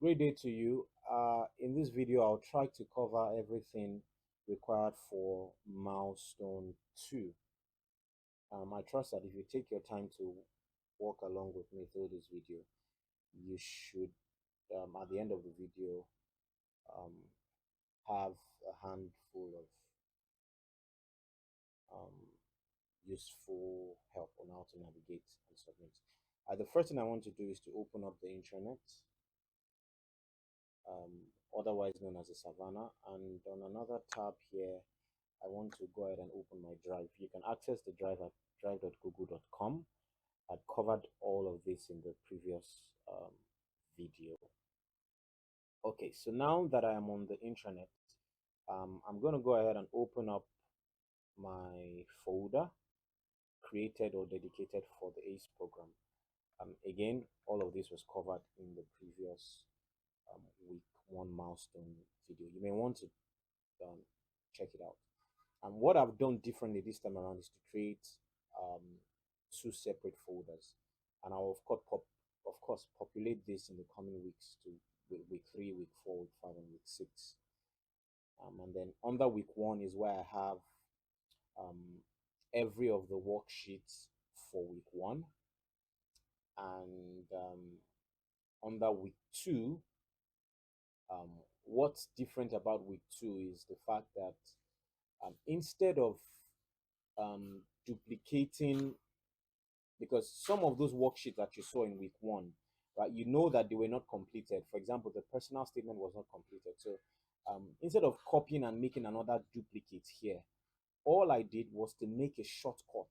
Great day to you. In this video, I'll try to cover everything required for Milestone 2. I trust that if you take your time to walk along with me through this video, you should, at the end of the video, um, have a handful of useful help on how to navigate and submit. The first thing I want to do is to open up the intranet, otherwise known as a Savannah, and on another tab here I want to go ahead and open my drive. You can access the drive at drive.google.com. I'd covered all of this in the previous video. Okay, so now that I am on the intranet, I'm going to go ahead and open up my folder created or dedicated for the ACE program. Again, all of this was covered in the previous week one milestone video. You may want to check it out. And what I've done differently this time around is to create um, two separate folders, and I'll of course populate this in the coming weeks to week 3, week 4, week 5, and week 6. And then under week 1 is where I have um, every of the worksheets for week 1, and under week 2, what's different about week 2 is the fact that instead of duplicating, because some of those worksheets that you saw in week 1, right, you know that they were not completed. For example, the personal statement was not completed. So instead of copying and making another duplicate here, all I did was to make a shortcut.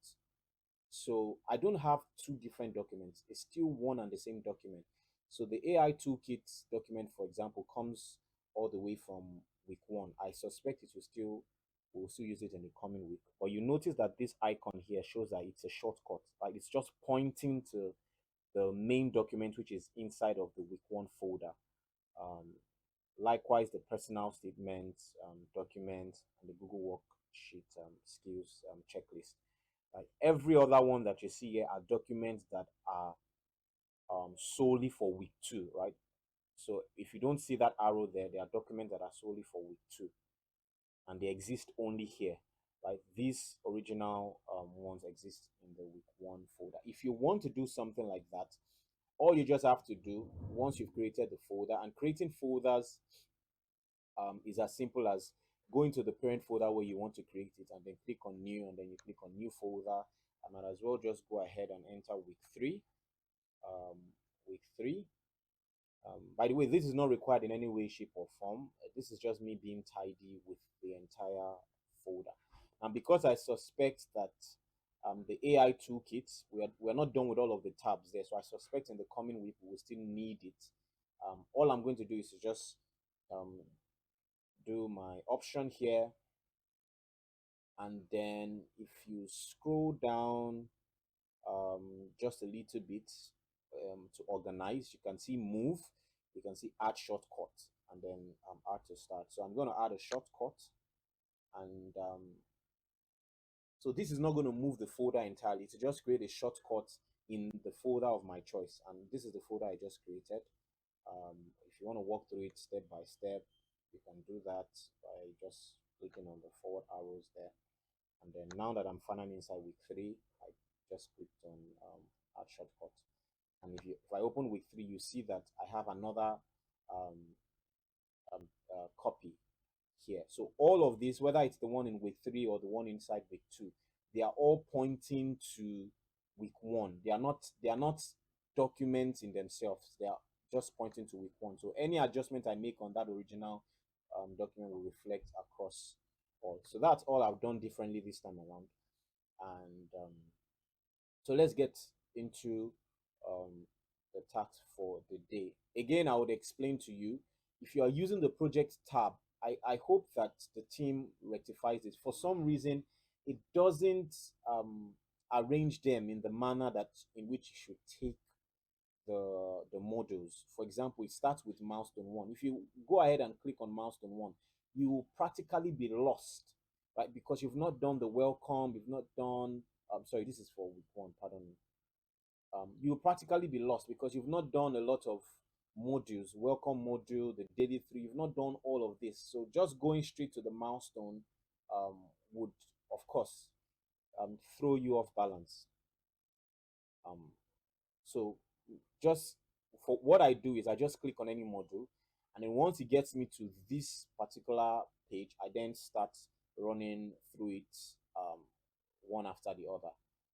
So I don't have two different documents. It's still one and the same document. So the AI toolkit document, for example, comes all the way from week 1. I suspect it will still we'll still use it in the coming week. But you notice that this icon here shows that it's a shortcut. Like it's just pointing to the main document, which is inside of the week 1 folder. Um, Likewise, the personal statement document and the Google Worksheet skills checklist. Every other one that you see here are documents that are solely for week 2, right? So if you don't see that arrow there, they are documents that are solely for week 2, and they exist only here, right? These original ones exist in the week 1 folder. If you want to do something like that, all you just have to do once you've created the folder, and creating folders is as simple as going to the parent folder where you want to create it, and then click on new, and then you click on new folder. I might as well just go ahead and enter week 3. Week 3. By the way, this is not required in any way, shape, or form. This is just me being tidy with the entire folder. And because I suspect that the AI toolkit, we're not done with all of the tabs there, so I suspect in the coming week we will still need it. All I'm going to do is to just do my option here, and then if you scroll down just a little bit to organize, you can see move, you can see add shortcut, and then add to start. So I'm going to add a shortcut, and so this is not going to move the folder entirely. To just create a shortcut in the folder of my choice, and this is the folder I just created. If you want to walk through it step by step, you can do that by just clicking on the forward arrows there. And then now that I'm finally inside week 3, I just clicked on add shortcut. And if I open week 3, you see that I have another copy here. So all of this, whether it's the one in week 3 or the one inside week 2, they are all pointing to week 1. They are not documents in themselves. They are just pointing to week 1. So any adjustment I make on that original document will reflect across all. So that's all I've done differently this time around. And so let's get into the task for the day. Again, I would explain to you, if you are using the project tab, I hope that the team rectifies it. For some reason, it doesn't arrange them in the manner that in which you should take the modules. For example, it starts with milestone 1. If you go ahead and click on milestone 1, you will practically be lost, right? Because you've not done the welcome, you've not done sorry, this is for week 1, pardon me. You'll practically be lost because you've not done a lot of modules, welcome module, the daily three. You've not done all of this. So just going straight to the milestone um, would, of course, throw you off balance. Um, so just for what I do is I just click on any module, and then once it gets me to this particular page, I then start running through it one after the other.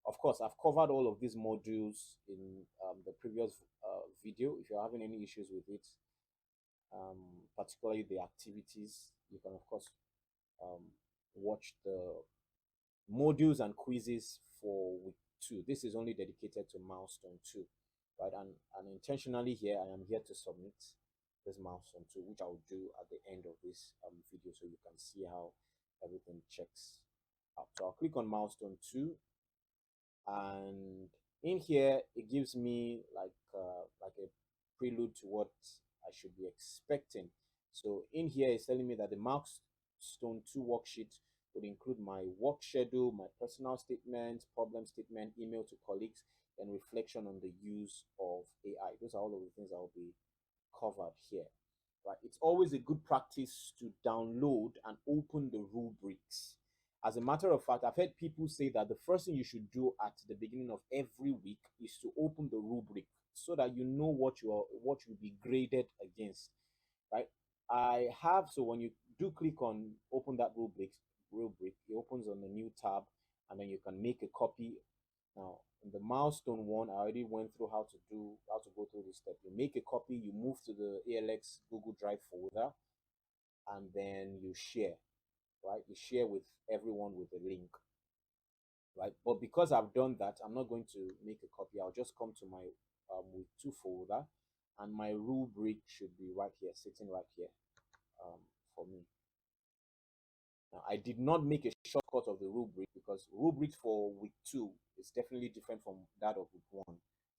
Of course, I've covered all of these modules in the previous video. If you're having any issues with it, particularly the activities, you can of course um, watch the modules and quizzes for week 2. This is only dedicated to milestone 2, right? And intentionally here, I am here to submit this milestone 2, which I'll do at the end of this video, so you can see how everything checks out. So I'll click on milestone 2, and in here it gives me like a prelude to what I should be expecting. So in here it's telling me that the milestone 2 worksheet would include my work schedule, my personal statement, problem statement, email to colleagues, and reflection on the use of AI. Those are all of the things that will be covered here, right? It's always a good practice to download and open the rubrics. As a matter of fact, I've heard people say that the first thing you should do at the beginning of every week is to open the rubric so that you know what you'll be graded against, right? I have, so when you do click on open that rubric, it opens on a new tab, and then you can make a copy. Now, in the milestone one, I already went through how to go through this step. You make a copy, you move to the ALX Google Drive folder, and then you share, right? You share with everyone with a link, right? But because I've done that, I'm not going to make a copy. I'll just come to my week 2 folder, and my rubric should be right here, sitting right here for me. Now, I did not make a shortcut of the rubric because rubric for week 2 is definitely different from that of week 1.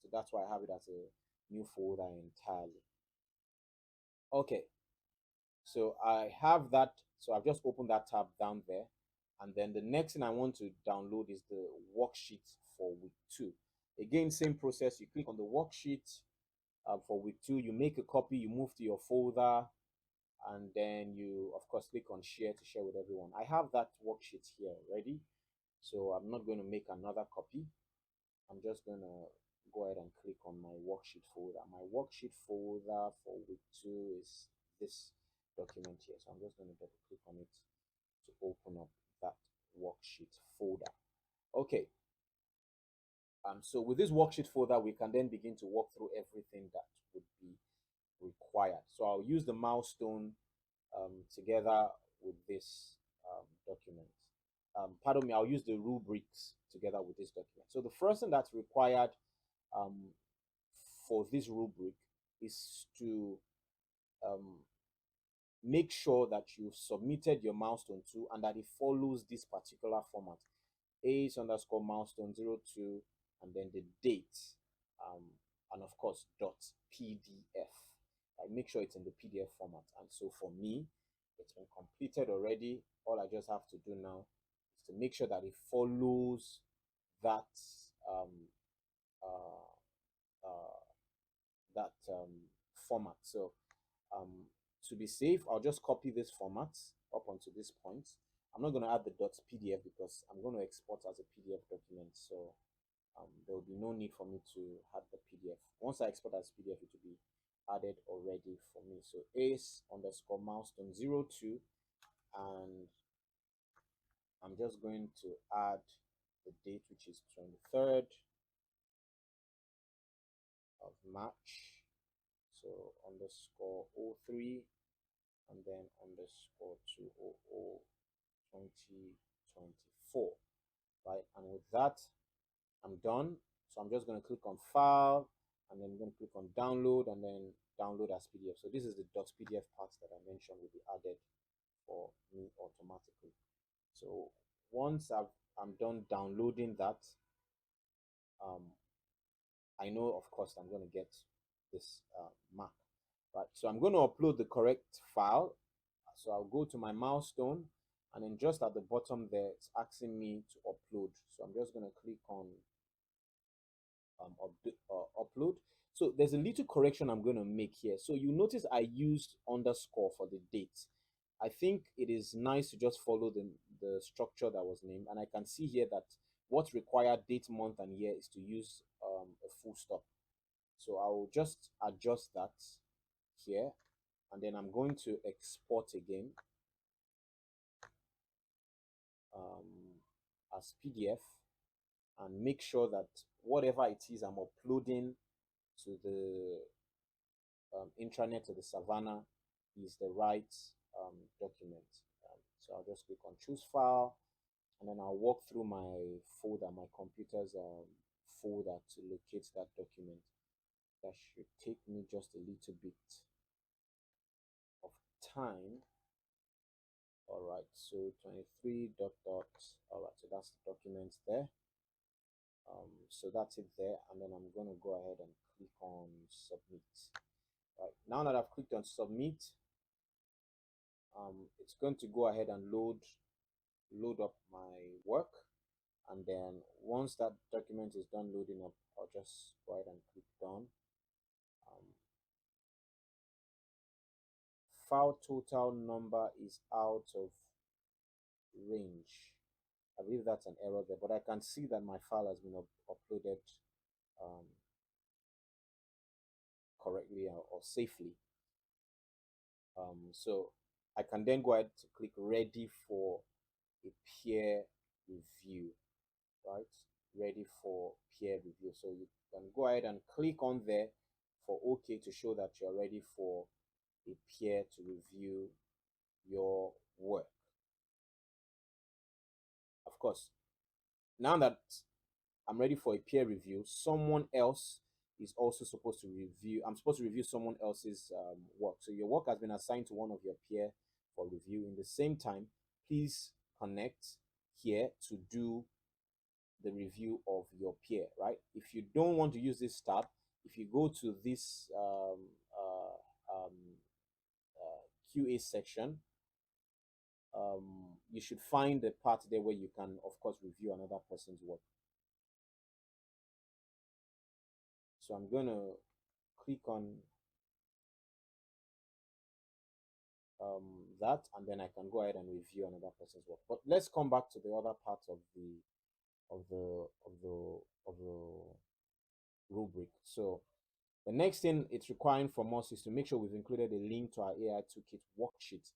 So that's why I have it as a new folder entirely. Okay, so I have that. So I've just opened that tab down there. And then the next thing I want to download is the worksheet for week 2. Again, same process. You click on the worksheet for week 2. You make a copy. You move to your folder, and then you of course click on share to share with everyone. I have that worksheet here ready, so I'm not going to make another copy. I'm just going to go ahead and click on my worksheet folder. My worksheet folder for week 2 is this document here, so I'm just going to double click on it to open up that worksheet folder. Okay, so with this worksheet folder, we can then begin to walk through everything that would be required. So I'll use the milestone together with this document. Pardon me, I'll use the rubrics together with this document. So the first thing that's required um, for this rubric is to um, make sure that you've submitted your milestone 2 and that it follows this particular format. ACE underscore milestone 02, and then the date, um, and of course .pdf. I make sure it's in the PDF format. And so for me, it's been completed already. All I just have to do now is to make sure that it follows that um, uh, uh, format. So to be safe, I'll just copy this format up onto this point. I'm not going to add the .pdf because I'm going to export as a PDF document. So there will be no need for me to add the PDF. Once I export as PDF, it will be added already for me. So ACE underscore milestone 02, and I'm just going to add the date, which is 23rd of March. So underscore 03, and then underscore 200 2024, right? And with that, I'm done. So I'm just going to click on file, and then I'm going to click on download, and then download as PDF. So this is the .pdf part that I mentioned will be added for me automatically. So once I'm done downloading that, I know of course I'm going to get this mark, right? So I'm going to upload the correct file. So I'll go to my milestone, and then just at the bottom there, it's asking me to upload. So I'm just going to click on upload. So there's a little correction I'm going to make here. So you notice I used underscore for the date. I think it is nice to just follow the structure that was named. And I can see here that what's required date, month, and year is to use a full stop. So I will just adjust that here. And then I'm going to export again as PDF and make sure that whatever it is I'm uploading to the intranet, to the Savannah, is the right document. So I'll just click on choose file, and then I'll walk through my folder, my computer's folder, to locate that document. That should take me just a little bit of time. All right, so 23 dot dot. All right, so that's the document there. So that's it there, and then I'm going to go ahead and click on submit. Right, now that I've clicked on submit, it's going to go ahead and load up my work. And then once that document is done loading up, I'll just go ahead and click done. File total number is out of range. I believe that's an error there, but I can see that my file has been uploaded um, correctly or safely. So I can then go ahead to click ready for a peer review, right? Ready for peer review. So you can go ahead and click on there for OK to show that you're ready for a peer to review your work. Of course, now that I'm ready for a peer review, someone else is also supposed to review. I'm supposed to review someone else's work. So your work has been assigned to one of your peer for review. In the same time, please connect here to do the review of your peer, right? If you don't want to use this tab, if you go to this QA section, you should find the part there where you can, of course, review another person's work. So I'm going to click on that, and then I can go ahead and review another person's work. But let's come back to the other part of the rubric. So the next thing it's requiring from us is to make sure we've included a link to our AI Toolkit worksheet.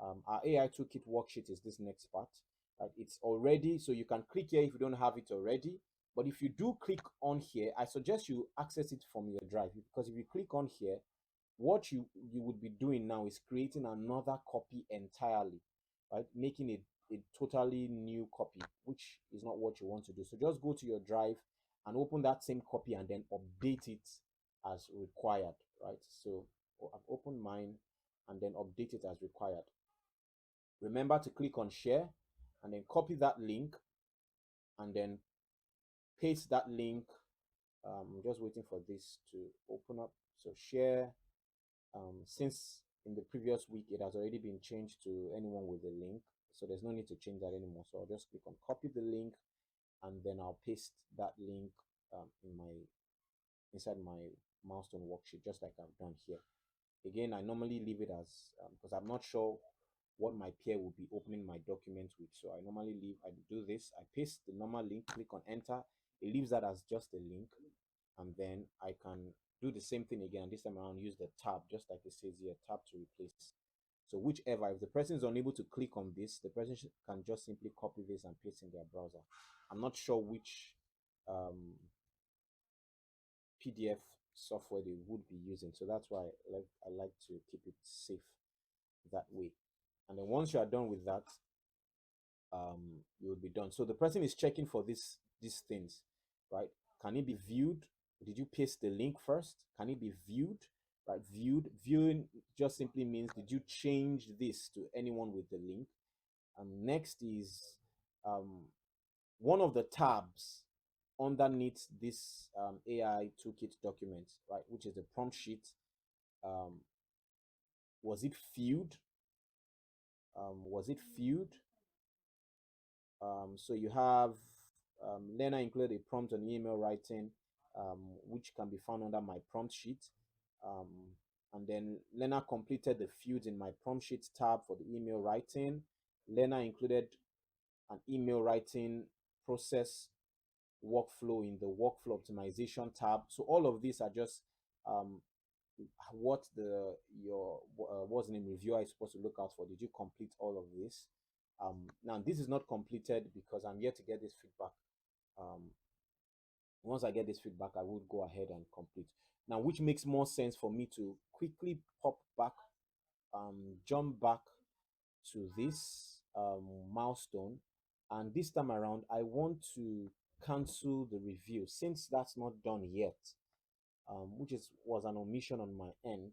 Our AI Toolkit worksheet is this next part. It's already, so you can click here if you don't have it already. But if you do click on here, I suggest you access it from your drive, because if you click on here, what you would be doing now is creating another copy entirely, right? Making a totally new copy, which is not what you want to do. So just go to your drive and open that same copy and then update it as required, right? So I've opened mine and then update it as required. Remember to click on share and then copy that link and then paste that link. I'm just waiting for this to open up. So share, since in the previous week it has already been changed to anyone with a link, so there's no need to change that anymore. So I'll just click on copy the link and then I'll paste that link inside my milestone worksheet, just like I've done here. Again, I normally leave it as because I'm not sure what my peer will be opening my document with, so I normally I do this, I paste the normal link, click on enter, it leaves that as just a link, and then I can do the same thing again. This time around, use the tab, just like it says here, tab to replace. So whichever, if the person is unable to click on this, the person can just simply copy this and paste in their browser. I'm not sure which PDF software they would be using, so that's why I like to keep it safe that way. And then once you are done with that, you will be done. So the person is checking for these things, right? Can it be viewed? Did you paste the link first? Can it be viewed? Right, viewing just simply means, did you change this to anyone with the link? Next is one of the tabs underneath this AI toolkit document, right, which is the prompt sheet. Was it viewed? Was it viewed? So you have learner included a prompt on email writing, which can be found under my prompt sheet. Um, and then learner completed the fields in my prompt sheet tab for the email writing. Learner included an email writing process workflow in the workflow optimization tab. So all of these are just um, what the your what's the name reviewer is supposed to look out for. Did you complete all of this? Now this is not completed because I'm yet to get this feedback. Um, Once I get this feedback, I would go ahead and complete. Now, which makes more sense for me to quickly pop back, jump back to this milestone, and this time around, I want to cancel the review since that's not done yet, which is was an omission on my end.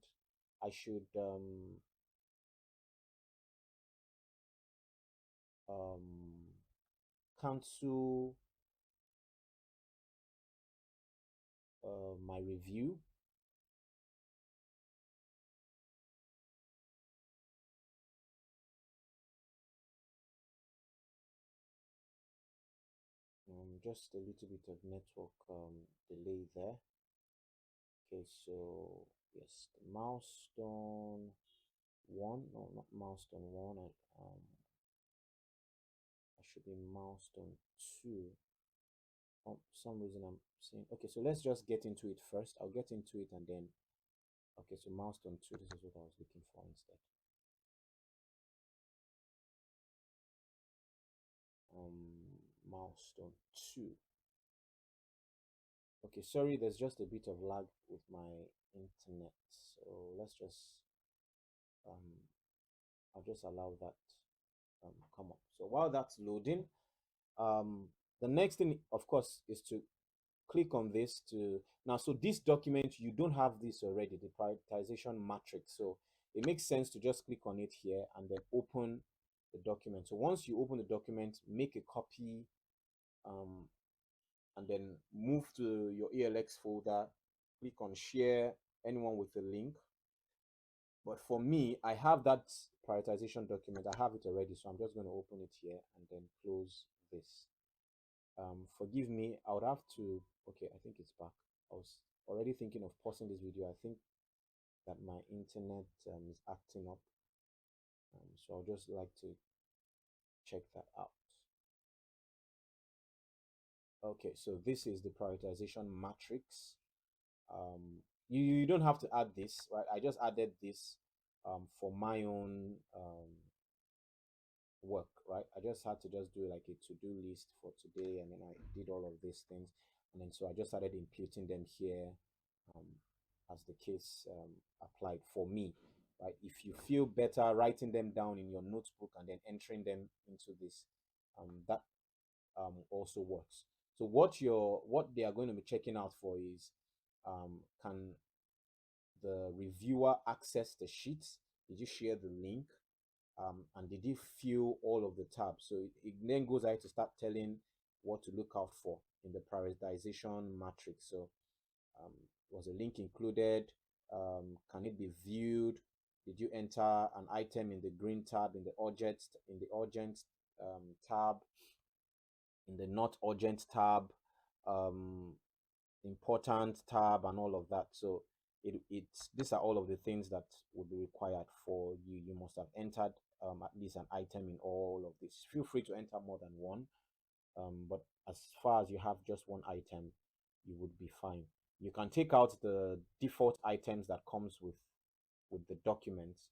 I should um, cancel my review. Just a little bit of network delay there. Okay, so yes, the milestone one, no, not milestone one. I should be milestone two. For some reason I'm saying okay. So let's just get into it first. I'll get into it and then okay. So milestone two. This is what I was looking for instead. Milestone two. Okay, sorry. There's just a bit of lag with my internet. So let's just um. I'll just allow that come up. So while that's loading, um, the next thing, of course, is to click on this to now. So this document, you don't have this already, the prioritization matrix. So it makes sense to just click on it here and then open the document. So once you open the document, make a copy, um, and then move to your ALX folder, click on share anyone with the link. But for me, I have that prioritization document. I have it already, so I'm just going to open it here and then close this. Forgive me, I would have to, okay, I think it's back. I was already thinking of pausing this video. I think that my internet is acting up. So I'll just like to check that out. Okay, so this is the prioritization matrix. You don't have to add this, right? I just added this for my own work, right? I just had to just do like a to-do list for today, and then I did all of these things, and then so I just started imputing them here, um, as the case applied for me, right? If you feel better writing them down in your notebook and then entering them into this, that also works. So what they are going to be checking out for is, can the reviewer access the sheets? Did you share the link? And did you fill all of the tabs? So it then goes ahead to start telling what to look out for in the prioritization matrix. So was a link included? Can it be viewed? Did you enter an item in the green tab, in the urgent tab, in the not urgent tab, um, important tab, and all of that? So it's these are all of the things that would be required for you. You must have entered at least an item in all of this. Feel free to enter more than one, but as far as you have just one item, you would be fine. You can take out the default items that comes with the documents.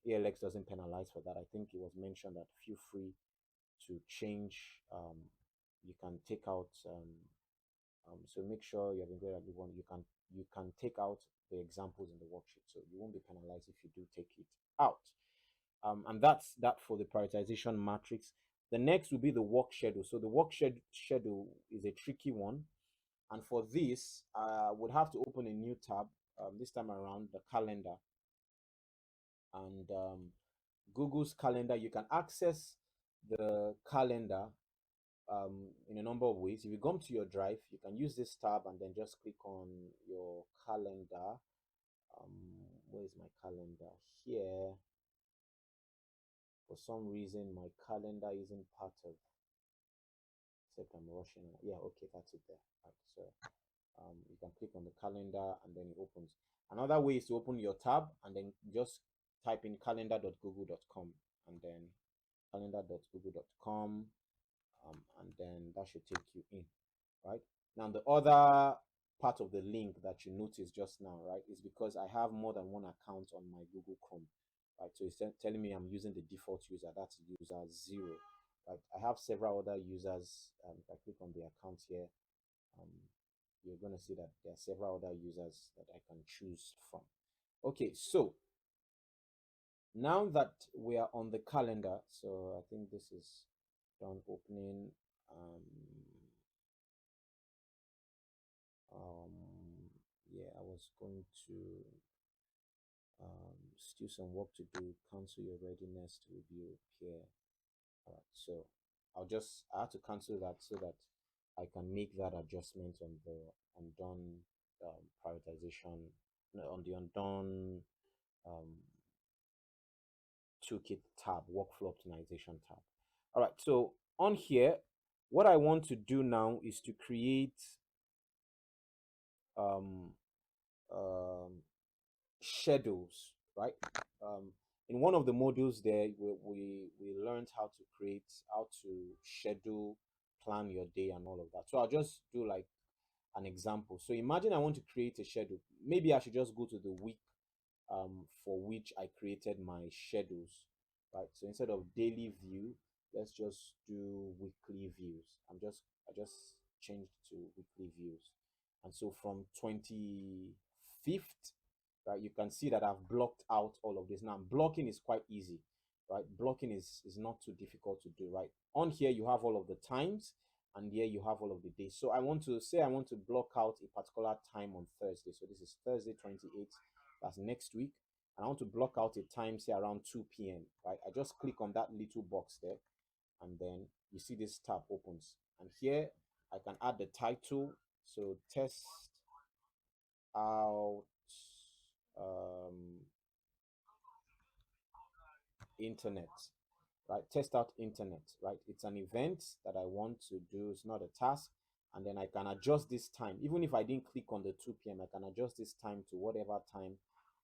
ALX doesn't penalize for that. I think it was mentioned that feel free to change. You can take out so make sure you have included at one. You can take out the examples in the worksheet, so you won't be penalized if you do take it out. And that's that for the prioritization matrix. The next will be the work schedule. So the work schedule is a tricky one, and for this, I would have to open a new tab. This time around, the calendar, and Google's calendar. You can access the calendar in a number of ways. If you come to your drive, you can use this tab and then just click on your calendar. Where is my calendar? Here. For some reason, my calendar isn't part of, except I'm rushing. Yeah, okay, that's it there. Right, so You can click on the calendar and then it opens. Another way is to open your tab and then just type in calendar.google.com and then calendar.google.com, and then that should take you in, right? Now, the other part of the link that you noticed just now, right, is because I have more than one account on my Google Chrome, right? So it's telling me I'm using the default user, that's user 0, right? I have several other users. If I click on the account here, um, you're going to see that there are several other users that I can choose from. Okay, so now that we are on the calendar, so I think this is done opening. Yeah, I was going to still some work to do. Cancel your readiness to review here. All right, so I have to cancel that so that I can make that adjustment on the undone prioritization, no, on the undone um, toolkit tab, workflow optimization tab. All right, so on here, what I want to do now is to create um, um, schedules, right? In one of the modules there, we learned how to schedule, plan your day and all of that. So I'll just do like an example. So imagine I want to create a schedule. Maybe I should just go to the week for which I created my schedules, right? So instead of daily view, let's just do weekly views. I just changed to weekly views. And so from 25th, right, you can see that I've blocked out all of this. Now blocking is quite easy, right? Blocking is not too difficult to do, right? On here you have all of the times, and here you have all of the days. So I want to block out a particular time on Thursday. So this is Thursday 28th, that's next week. And I want to block out a time, say around 2 p.m. Right? I just click on that little box there, and then you see this tab opens. And here I can add the title. So test out um, internet, right? Test out internet, right? It's an event that I want to do. It's not a task. And then I can adjust this time. Even if I didn't click on the 2 p.m., I can adjust this time to whatever time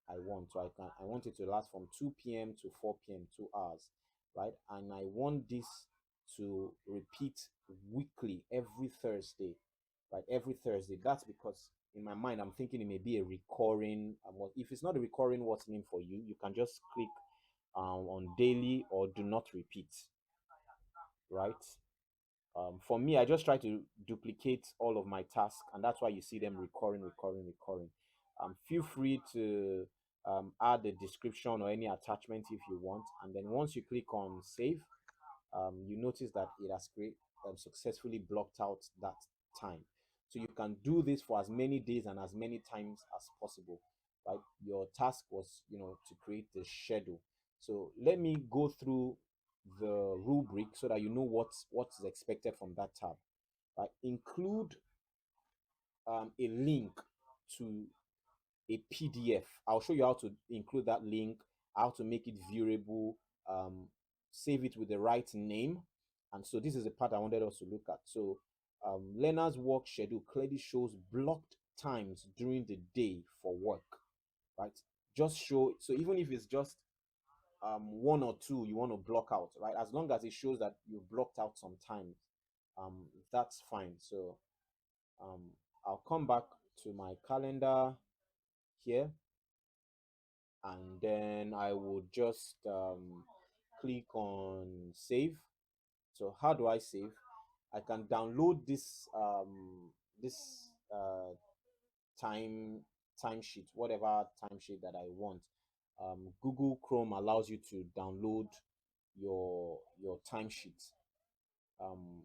I want. So I want it to last from 2 p.m. to 4 p.m., 2 hours, right? And I want this to repeat weekly every Thursday, right? Every Thursday. That's because in my mind, I'm thinking it may be a recurring. If it's not a recurring what's name for you, you can just click on daily or do not repeat, right? For me, I just try to duplicate all of my tasks, and that's why you see them recurring. Feel free to add a description or any attachment if you want, and then once you click on save, you notice that it has successfully blocked out that time. So you can do this for as many days and as many times as possible, right? Your task was, to create the schedule. So let me go through the rubric so that you know what's expected from that tab. Right? Include a link to a PDF. I'll show you how to include that link, how to make it viewable, save it with the right name. And so this is the part I wanted us to look at. So learner's work schedule clearly shows blocked times during the day for work, right? Just show, so even if it's just one or two you want to block out, right? As long as it shows that you blocked out some time, that's fine. So um, I'll come back to my calendar here, and then I would just click on save. So how do I save? I can download this time timesheet, whatever timesheet that I want. Google Chrome allows you to download your timesheet. Um,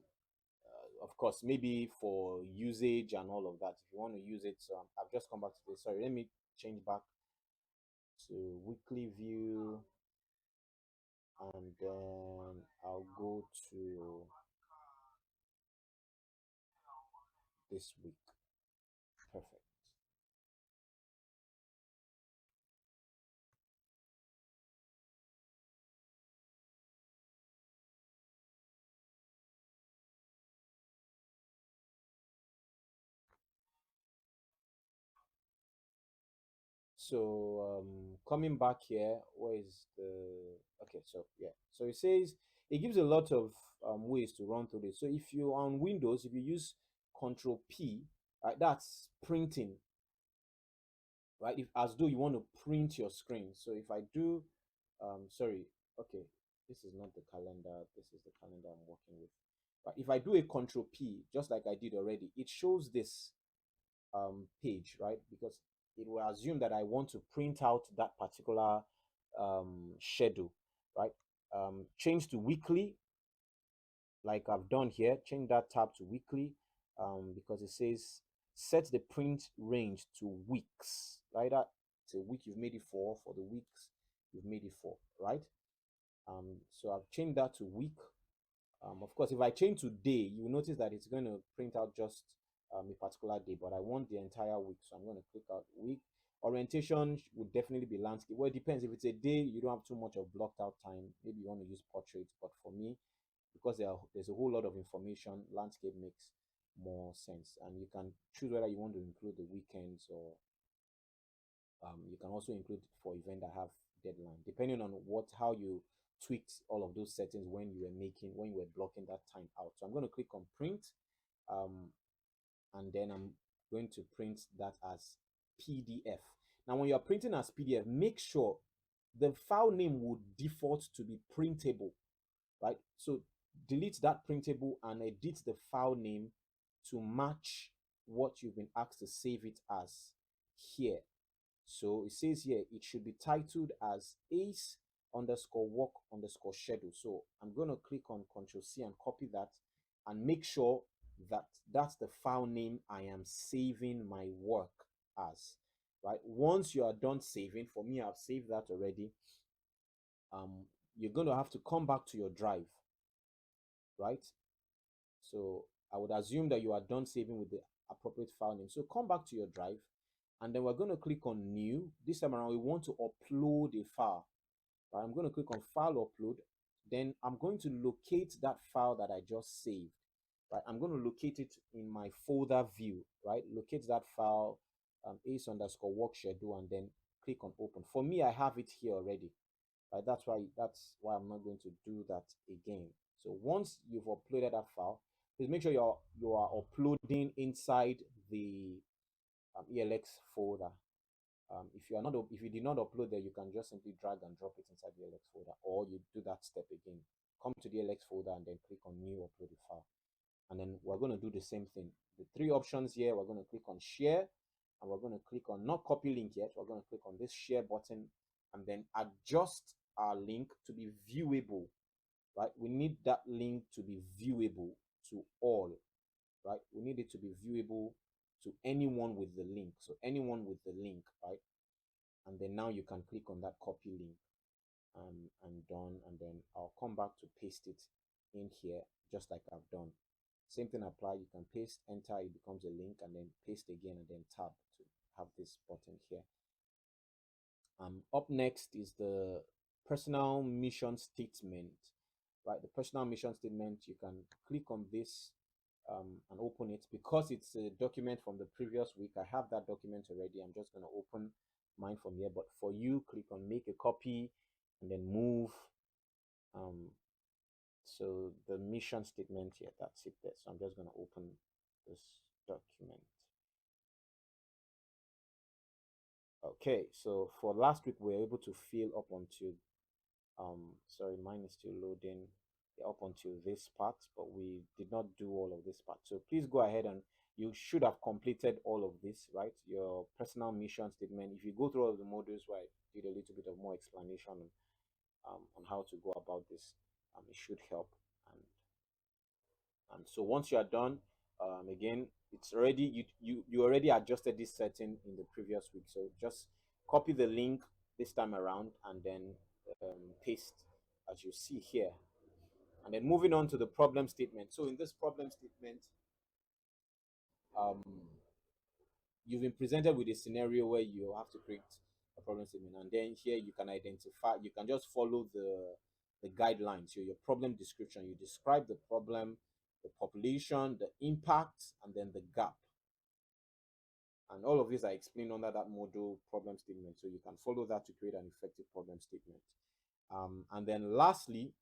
of course, maybe for usage and all of that, if you want to use it. So I've just come back to this. Sorry, let me change back to weekly view, and then I'll go to this week. Perfect. So coming back here, where is the okay? So yeah, so it says it gives a lot of ways to run through this. So if you're on Windows, if you use Control P, right, that's printing, right? If as though you want to print your screen. So if I do, sorry, okay, this is not the calendar. This is the calendar I'm working with. But if I do a Control P, just like I did already, it shows this page, right? Because it will assume that I want to print out that particular schedule, right? Change to weekly, like I've done here. Change that tab to weekly because it says set the print range to weeks, right? It's a week you've made it for the weeks you've made it for, right? So I've changed that to week. Of course, if I change to day, you will notice that it's going to print out just a particular day, but I want the entire week. So I'm going to click out week. Orientation would definitely be landscape. Well, it depends. If it's a day, you don't have too much of blocked out time. Maybe you want to use portrait, but for me, because there's a whole lot of information, landscape makes more sense. And you can choose whether you want to include the weekends or you can also include for event that have deadline, depending on how you tweaked all of those settings when you were blocking that time out. So I'm going to click on print, um, and then I'm going to print that as PDF. Now, when you're printing as PDF, make sure the file name would default to be printable, right? So delete that printable and edit the file name to match what you've been asked to save it as here. So it says here it should be titled as ACE underscore work underscore schedule. So I'm going to click on Control C and copy that and make sure that that's the file name I am saving my work as, right? Once you are done saving, for me, I've saved that already. You're going to have to come back to your drive, right? So I would assume that you are done saving with the appropriate file name. So come back to your drive and then we're going to click on new. This time around, we want to upload a file. Right? I'm going to click on file upload. Then I'm going to locate that file that I just saved. Right? I'm going to locate it in my folder view, right? Locate that file, ace underscore work schedule, and then click on open. For me, I have it here already. Right? That's why I'm not going to do that again. So once you've uploaded that file, please make sure you are uploading inside the ALX folder. If you did not upload there, you can just simply drag and drop it inside the ALX folder, or you do that step again. Come to the ALX folder and then click on new uploaded file. And then we're going to do the same thing. The three options here, we're going to click on share, and we're going to click on not copy link yet. We're going to click on this share button and then adjust our link to be viewable, right? We need that link to be viewable to all, right? We need it to be viewable to anyone with the link. So anyone with the link, right? And then now you can click on that copy link and done. And then I'll come back to paste it in here just like I've done. Same thing apply. You can paste, enter, it becomes a link, and then paste again and then tab to have this button here. Up next is the personal mission statement, right? The personal mission statement, you can click on this and open it because it's a document from the previous week. I have that document already. I'm just going to open mine from here. But for you, click on make a copy and then move. So the mission statement here, that's it there. So I'm just going to open this document. Okay, so for last week, we were able to fill up onto sorry, mine is still loading, yeah, up until this part, but we did not do all of this part. So please go ahead and you should have completed all of this, right? Your personal mission statement. If you go through all of the modules where I did a little bit of more explanation on how to go about this, it should help. And so once you are done, again, it's already you already adjusted this setting in the previous week. So just copy the link this time around and then paste as you see here. And then moving on to the problem statement. So in this problem statement, um, you've been presented with a scenario where you have to create a problem statement, and then here you can identify. You can just follow the guidelines. So your problem description, you describe the problem, the population, the impact, and then the gap. And all of these are explained under that module problem statement. So you can follow that to create an effective problem statement. And then lastly,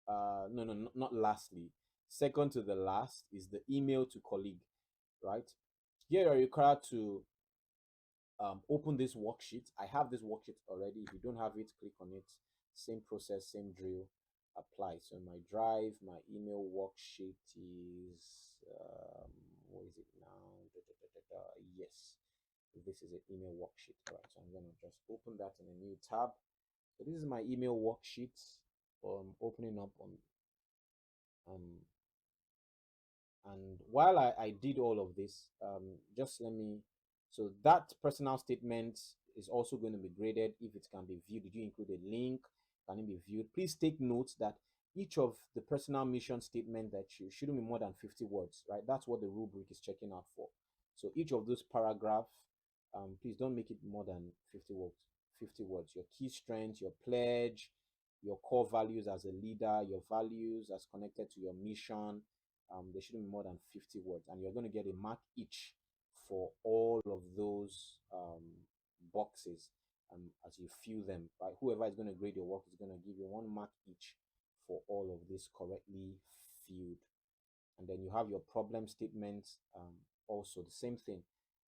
not lastly, second to the last is the email to colleague, right? Here you're required to open this worksheet. I have this worksheet already. If you don't have it, click on it. Same process, same drill apply. So my drive, my email worksheet is, what is it now? Yes, this is an email worksheet. All right, so I'm going to just open that in a new tab. So this is my email worksheet. Opening up on um and while I did all of this, just let me, so that personal statement is also going to be graded if it can be viewed. Did you include a link? Can it be viewed? Please take note that each of the personal mission statement that you shouldn't be more than 50 words, right? That's what the rubric is checking out for. So each of those paragraphs, please don't make it more than 50 words. 50 words. Your key strengths, your pledge, your core values as a leader, your values as connected to your mission, there shouldn't be more than 50 words, and you're going to get a mark each for all of those boxes as you fill them. Right? Whoever is going to grade your work is going to give you 1 mark each for all of this correctly filled. And then you have your problem statement, also the same thing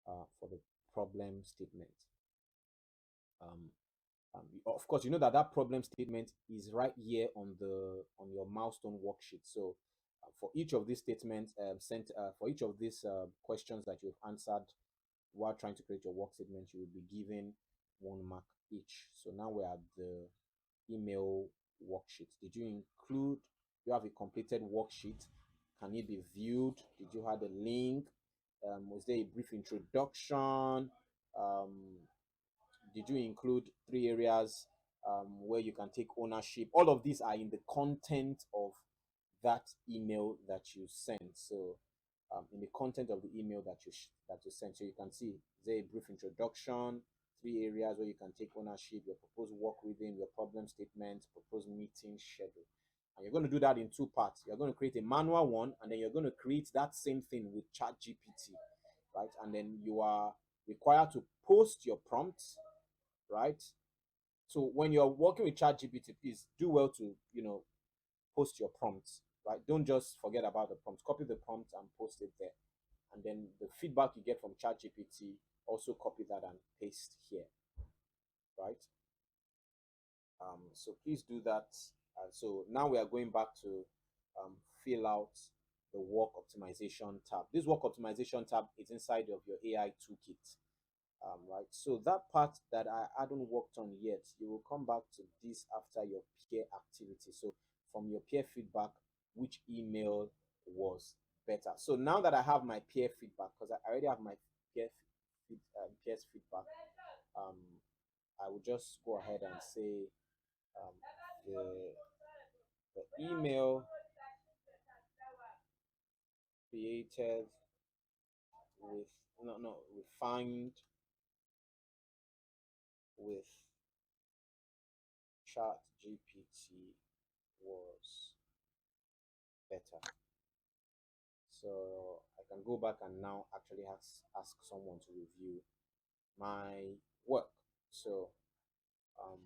for the problem statement. Of course, you know that that problem statement is right here on your milestone worksheet. So for each of these statements sent for each of these questions that you've answered while trying to create your work statement, you will be given 1 mark each. So now we're at the email worksheet. Did you include, you have a completed worksheet? Can it be viewed? Did you have a link? Was there a brief introduction? Did you include 3 areas where you can take ownership? All of these are in the content of that email that you sent. So in the content of the email that you sent, so you can see there a brief introduction, 3 areas where you can take ownership, your proposed work within, your problem statement, proposed meeting schedule. And you're going to do that in 2 parts. You're going to create a manual one, and then you're going to create that same thing with ChatGPT, right? And then you are required to post your prompts, right? So when you're working with ChatGPT, please do well to post your prompts, right? Don't just forget about the prompts. Copy the prompt and post it there, and then the feedback you get from ChatGPT, also copy that and paste here, right? So please do that. So now we are going back to fill out the work optimization tab. This work optimization tab is inside of your AI toolkit. Right, so that part that I hadn't worked on yet, you will come back to this after your peer activity. So from your peer feedback, which email was better? So now that I have my peer feedback, because I already have my peers feedback, um, I will just go ahead and say um, the email created with refined with chat GPT was better. So I can go back and now actually ask someone to review my work. So um,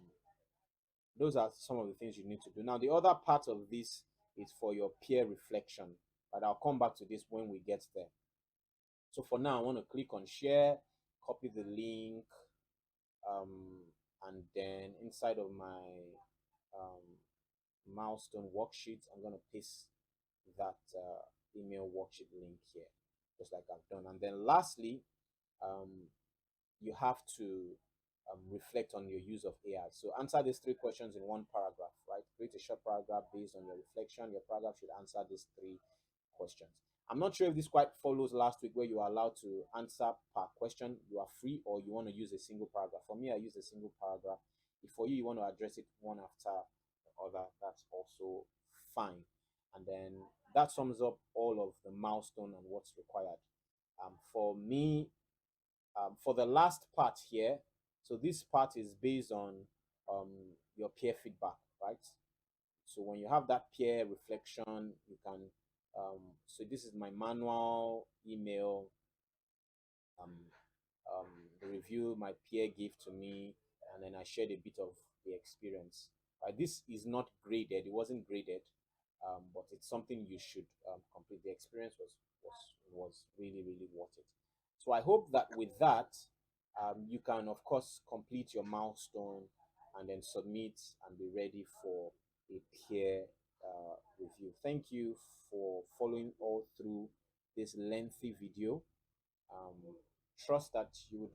those are some of the things you need to do. Now the other part of this is for your peer reflection, but I'll come back to this when we get there. So for now, I want to click on share, copy the link, and then inside of my milestone worksheet, I'm going to paste that email worksheet link here, just like I've done. And then lastly, you have to reflect on your use of AI. So answer these 3 questions in 1 paragraph, right? Create a short paragraph based on your reflection. Your paragraph should answer these 3 questions. I'm not sure if this quite follows last week where you are allowed to answer per question. You are free, or you want to use a single paragraph. For me, I use a single paragraph. If for you, you want to address it one after the other, that's also fine. And then that sums up all of the milestone and what's required. For me, for the last part here, so this part is based on um, your peer feedback, right? So when you have that peer reflection, you can, so this is my manual email the review my peer gave to me, and then I shared a bit of the experience. This is not graded; it wasn't graded, but it's something you should complete. The experience was really really worth it. So I hope that with that, you can of course complete your milestone and then submit and be ready for a peer review. Thank you for following all through this lengthy video. Um, Trust that you would